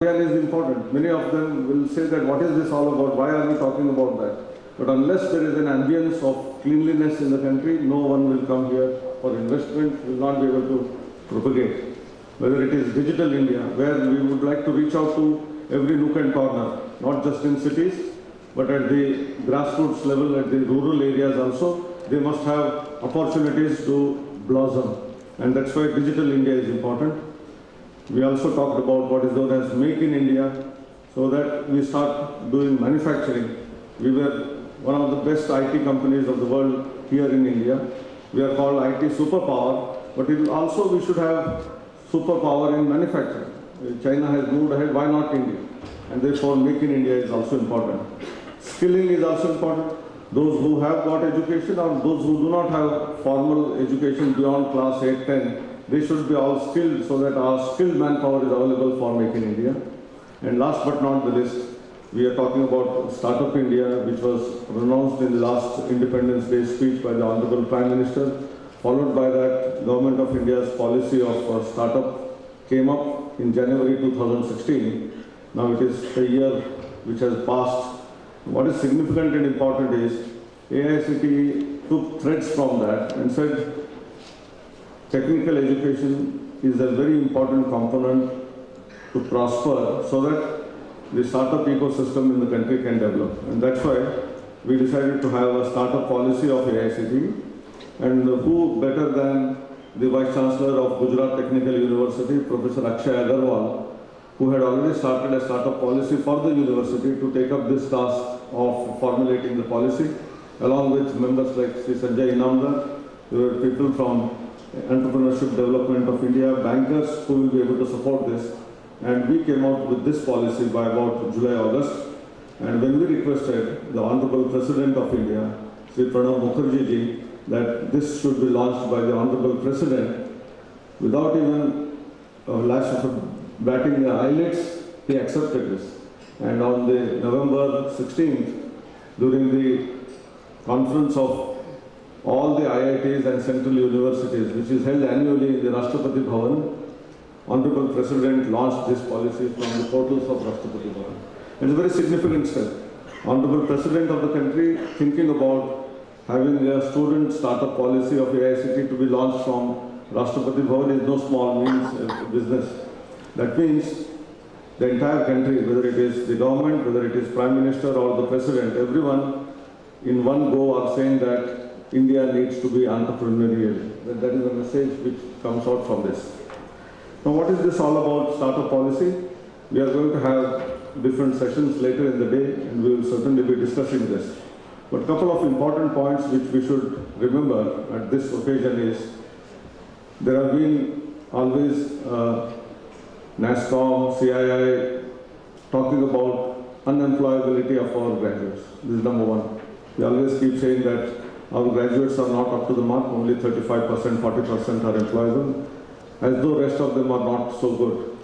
is important. Many of them will say that what is this all about? Why are we talking about that? But unless there is an ambience of cleanliness in the country, no one will come here for investment, will not be able to propagate. Whether it is digital India, where we would like to reach out to every nook and corner, not just in cities, but at the grassroots level, at the rural areas also, they must have opportunities to blossom. And that's why digital India is important. We also talked about what is known as Make in India, so that we start doing manufacturing. We were one of the best IT companies of the world here in India. We are called IT superpower, but also we should have superpower in manufacturing. China has moved ahead, why not India? And therefore Make in India is also important. Skilling is also important. Those who have got education or those who do not have formal education beyond class 8, 10, they should be all skilled so that our skilled manpower is available for Make in India. And last but not the least, we are talking about Startup India, which was pronounced in the last Independence Day speech by the Honorable Prime Minister, followed by that Government of India's policy of startup came up in January 2016. Now it is a year which has passed. What is significant and important is AICTE took threads from that and said technical education is a very important component to prosper so that the startup ecosystem in the country can develop. And that's why we decided to have a startup policy of AICTE. And who better than the Vice Chancellor of Gujarat Technical University, Professor Akshay Agarwal, who had already started a startup policy for the university to take up this task of formulating the policy, along with members like Sri Sanjay Inamdar. There were people from Entrepreneurship Development of India, bankers who will be able to support this. And we came out with this policy by about July, August. And when we requested the Honorable President of India, Sri Pranab Mukherjee ji, that this should be launched by the Honorable President, without even a flash of batting the eyelids, he accepted this. And on the November 16th, during the conference of all the IITs and central universities, which is held annually in the Rashtrapati Bhavan, Honorable President launched this policy from the portals of Rashtrapati Bhavan. It's a very significant step. Honorable President of the country thinking about having a student startup policy of AICTE to be launched from Rashtrapati Bhavan is no small means business. That means the entire country, whether it is the government, whether it is Prime Minister or the President, everyone in one go are saying that India needs to be entrepreneurial. That is the message which comes out from this. Now what is this all about, startup policy? We are going to have different sessions later in the day and we will certainly be discussing this. But a couple of important points which we should remember at this occasion is, there have been always NASSCOM, CII talking about unemployability of our graduates. This is number one. We always keep saying that our graduates are not up to the mark, only 35%, 40% are employable, as though rest of them are not so good.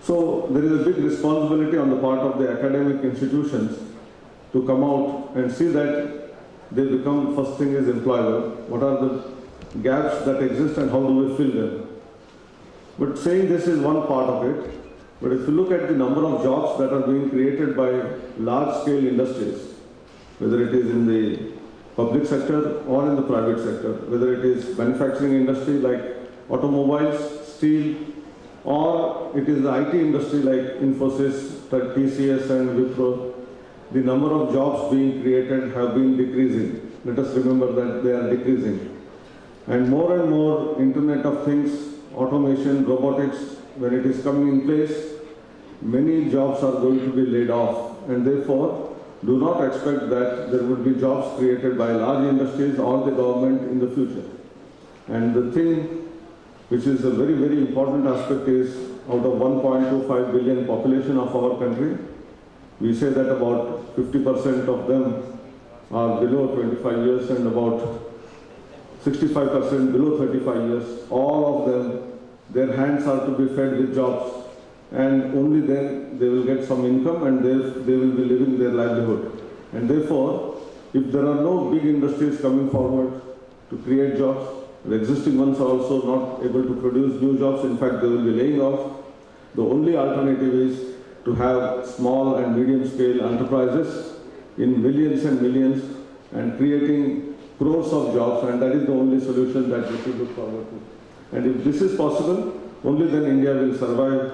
So there is a big responsibility on the part of the academic institutions to come out and see that they become, first thing is employable. What are the gaps that exist and how do we fill them? But saying this is one part of it, but if you look at the number of jobs that are being created by large-scale industries, whether it is in the public sector or in the private sector, whether it is manufacturing industry like automobiles, steel, or it is the IT industry like Infosys, TCS and Wipro, the number of jobs being created have been decreasing. Let us remember that they are decreasing. And more Internet of Things, automation, robotics, when it is coming in place, many jobs are going to be laid off, and therefore do not expect that there would be jobs created by large industries or the government in the future. And the thing which is a very, very important aspect is, out of 1.25 billion population of our country, we say that about 50% of them are below 25 years and about 65% below 35 years. All of them, their hands are to be fed with jobs, and only then they will get some income and they will be living their livelihood. And therefore, if there are no big industries coming forward to create jobs, the existing ones are also not able to produce new jobs. In fact, they will be laying off. The only alternative is to have small and medium scale enterprises in millions and millions and creating crores of jobs, and that is the only solution that we should look forward to. And if this is possible, only then India will survive,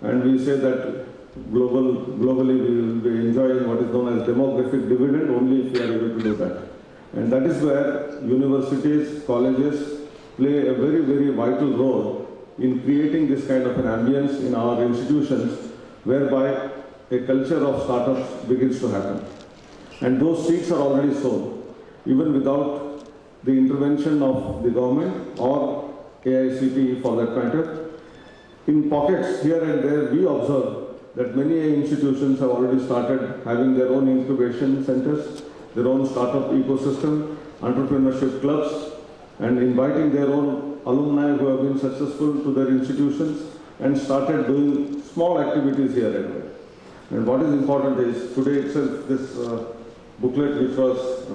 and we say that globally we will be enjoying what is known as demographic dividend only if we are able to do that. And that is where universities, colleges play a very, very vital role in creating this kind of an ambience in our institutions whereby a culture of startups begins to happen. And those seeds are already sown, even without the intervention of the government or AICTE for that matter. In pockets here and there, we observe that many institutions have already started having their own incubation centers, their own startup ecosystem, entrepreneurship clubs, and inviting their own alumni who have been successful to their institutions and started doing small activities here and there. And what is important is today itself this booklet which was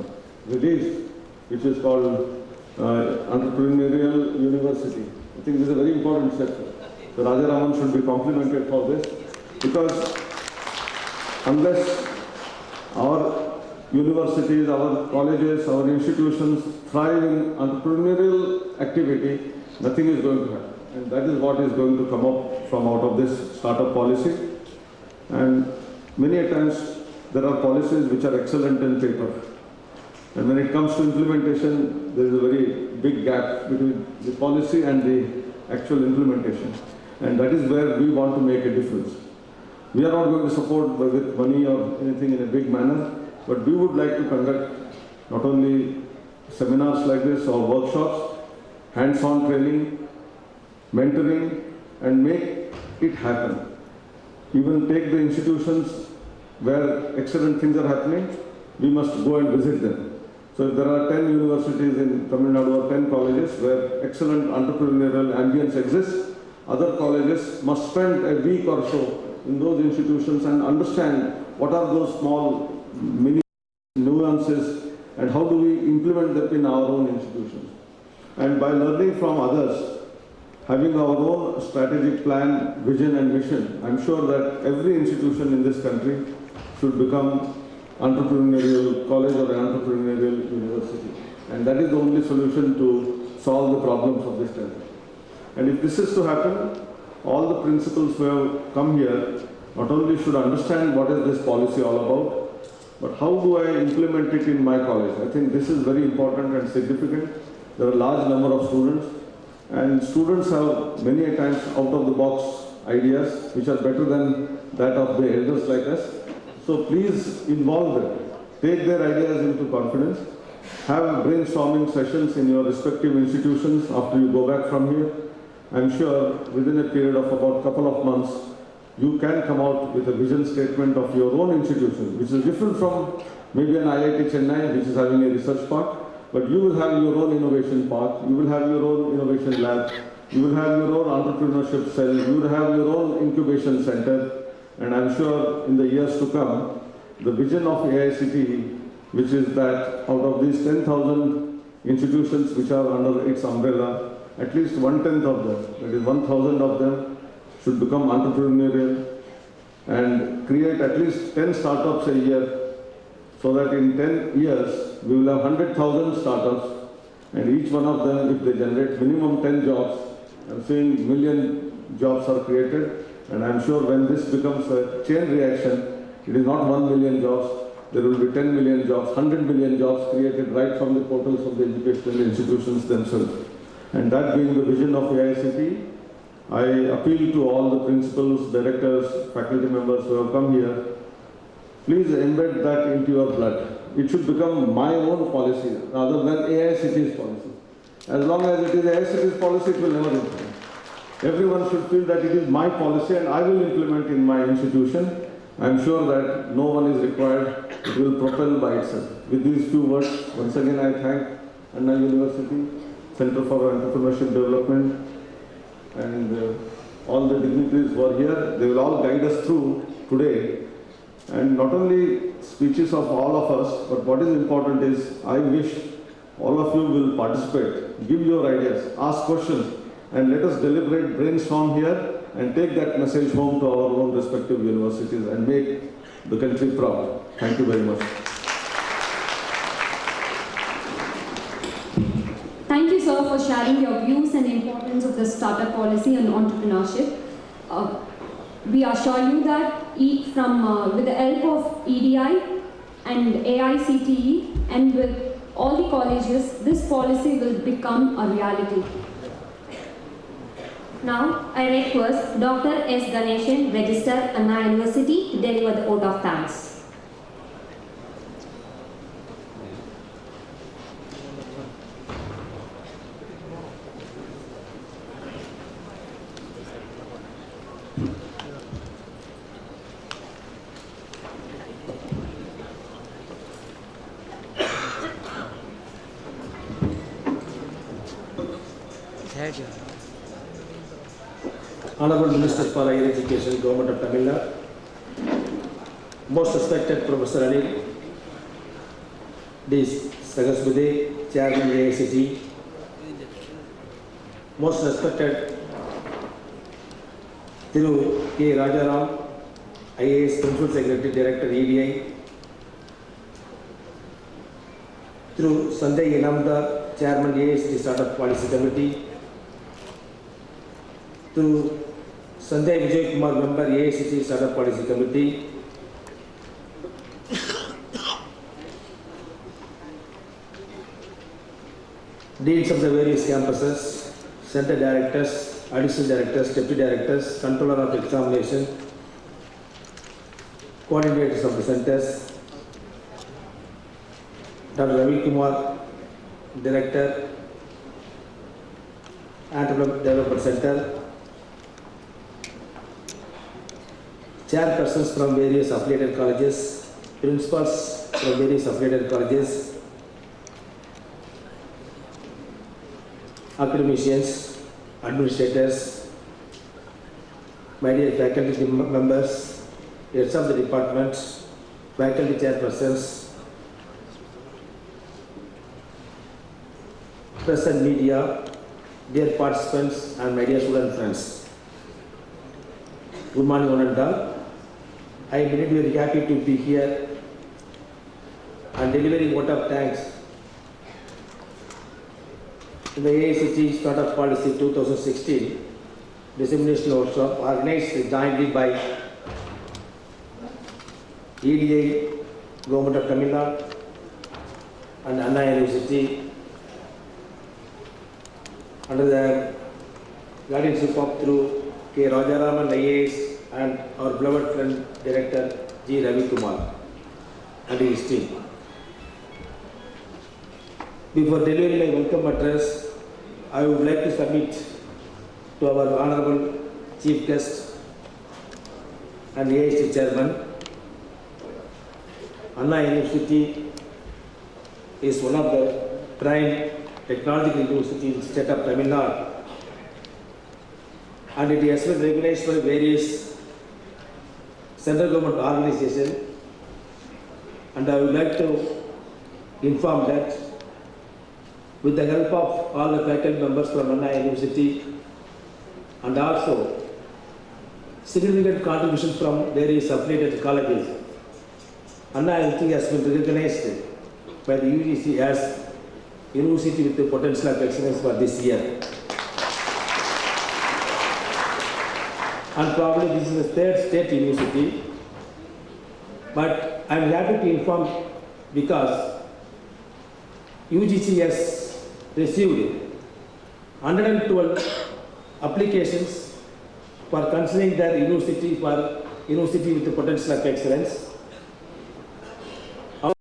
released, which is called Entrepreneurial University. I think this is a very important step. So Raja Raman should be complimented for this, because unless our universities, our colleges, our institutions thrive in entrepreneurial activity, nothing is going to happen. And that is what is going to come up from out of this startup policy. And many a times there are policies which are excellent in paper. And when it comes to implementation, there is a very big gap between the policy and the actual implementation. And that is where we want to make a difference. We are not going to support with money or anything in a big manner, but we would like to conduct not only seminars like this or workshops, hands-on training, mentoring, and make it happen. Even take the institutions where excellent things are happening, we must go and visit them. So if there are 10 universities in Tamil Nadu or 10 colleges where excellent entrepreneurial ambience exists, other colleges must spend a week or so in those institutions and understand what are those small mini nuances and how do we implement them in our own institutions. And by learning from others, having our own strategic plan, vision and mission, I'm sure that every institution in this country should become entrepreneurial college or entrepreneurial university. And that is the only solution to solve the problems of this country. And if this is to happen, all the principals who have come here not only should understand what is this policy all about, but how do I implement it in my college? I think this is very important and significant. There are a large number of students, and students have many a times out-of-the-box ideas which are better than that of the elders like us. So please involve them. Take their ideas into confidence. Have brainstorming sessions in your respective institutions after you go back from here. I'm sure within a period of about a couple of months, you can come out with a vision statement of your own institution, which is different from maybe an IIT Chennai, which is having a research park, but you will have your own innovation park, you will have your own innovation lab, you will have your own entrepreneurship cell, you will have your own incubation center, and I'm sure in the years to come, the vision of AICTE, which is that out of these 10,000 institutions which are under its umbrella, at least 1/10 of them, that is 1,000 of them, should become entrepreneurial and create at least 10 startups a year, so that in 10 years we will have 100,000 startups, and each one of them, if they generate minimum 10 jobs, I'm saying million jobs are created. And I'm sure when this becomes a chain reaction, it is not 1 million jobs, there will be 10 million jobs, 100 million jobs created right from the portals of the educational institutions themselves. And that being the vision of AICTE, I appeal to all the principals, directors, faculty members who have come here, please embed that into your blood. It should become my own policy rather than AICTE's policy. As long as it is AICTE's policy, it will never implement. Everyone should feel that it is my policy and I will implement in my institution. I am sure that no one is required. It will propel by itself. With these few words, once again I thank Anna University, Center for Entrepreneurship Development, and all the dignitaries who are here. They will all guide us through today. And not only speeches of all of us, but what is important is I wish all of you will participate, give your ideas, ask questions, and let us deliberate, brainstorm here and take that message home to our own respective universities and make the country proud. Thank you very much. Thank you, sir, for sharing your views and importance of the startup policy and entrepreneurship. We assure you that with the help of EDI and AICTE and with all the colleges, this policy will become a reality. Now, I request Dr. S. Ganeshan, Registrar, Anna University, to deliver the vote of thanks. Honorable Minister for Higher Education, Government of Tamil Nadu, most respected Professor Anil, D. Sagasbude, Chairman AICTE, most respected Thiru K. Rajaram, IAS Principal Secretary, Director EDI, Thiru Sanjay Inamdar, Chairman AICTE Startup Policy Committee, through Sanjay Vijay Kumar, member AICTE Startup Policy Committee, deans of the various campuses, center directors, additional directors, deputy directors, controller of examination, coordinators of the centers, Dr. Ravi Kumar, director, Entrepreneur Development Center, chairpersons from various affiliated colleges, principals from various affiliated colleges, academicians, administrators, my dear faculty members, heads of the departments, faculty chairpersons, press and media, dear participants and my dear student friends. Good morning, one and all. I am very happy to be here and delivering vote of thanks in the AICTE Startup Policy 2016 dissemination workshop organized jointly by EDI, Government of Tamil Nadu and Anna University under the guardianship of through K. Rajaraman IAS and our beloved friend Director G. Ravi Kumar and his team. Before delivering my welcome address, I would like to submit to our Honorable Chief Guest and AICTE Chairman. Anna University is one of the prime technological universities in the state of Tamil Nadu, and it has been recognized by various central government organizations, and I would like to inform that with the help of all the faculty members from Anna University and also significant contributions from various affiliated colleges, Anna University has been recognized by the UGC as University with the Potential of Excellence for this year. And probably this is the third state university, but I am happy to inform because UGC has received 112 applications for considering their university for University with the Potential of Excellence,